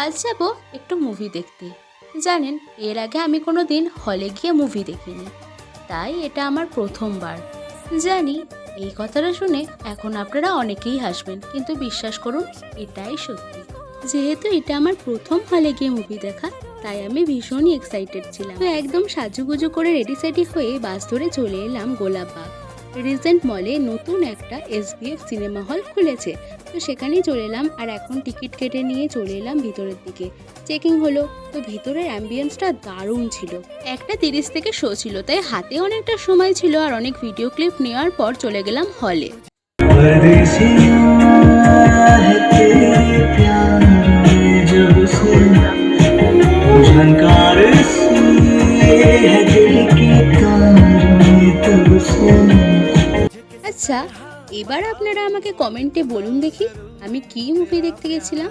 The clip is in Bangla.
আজ যাব একটু মুভি দেখতে। জানেন, এর আগে আমি কোনো দিন হলে গিয়ে মুভি দেখিনি, তাই এটা আমার প্রথমবার। জানি এই কথাটা শুনে এখন আপনারা অনেকেই হাসবেন, কিন্তু বিশ্বাস করুন এটাই সত্যি। যেহেতু এটা আমার প্রথম হলে গিয়ে মুভি দেখা, তাই আমি ভীষণই এক্সাইটেড ছিলাম। তো একদম সাজুগুজু করে রেডি সেডি হয়ে বাস ধরে চলে এলাম গোলাপবাগ। রিজেন্ট মলে নতুন একটা SBF সিনেমা হল খুলেছে, তো সেখানেই চলে এলাম। আর এখন টিকিট কেটে নিয়ে চলে এলাম ভিতরের দিকে। চেকিং হলো, তো ভিতরের অ্যাম্বিয়েন্সটা দারুণ ছিল। 1:30 থেকে শো ছিল, তাই হাতে অনেকটা সময় ছিল আর অনেক ভিডিও ক্লিপ নেওয়ার পর চলে গেলাম হলে। আচ্ছা, এবার আপনারা আমাকে কমেন্টে বলুন দেখি আমি কি মুভি দেখতে গেছিলাম।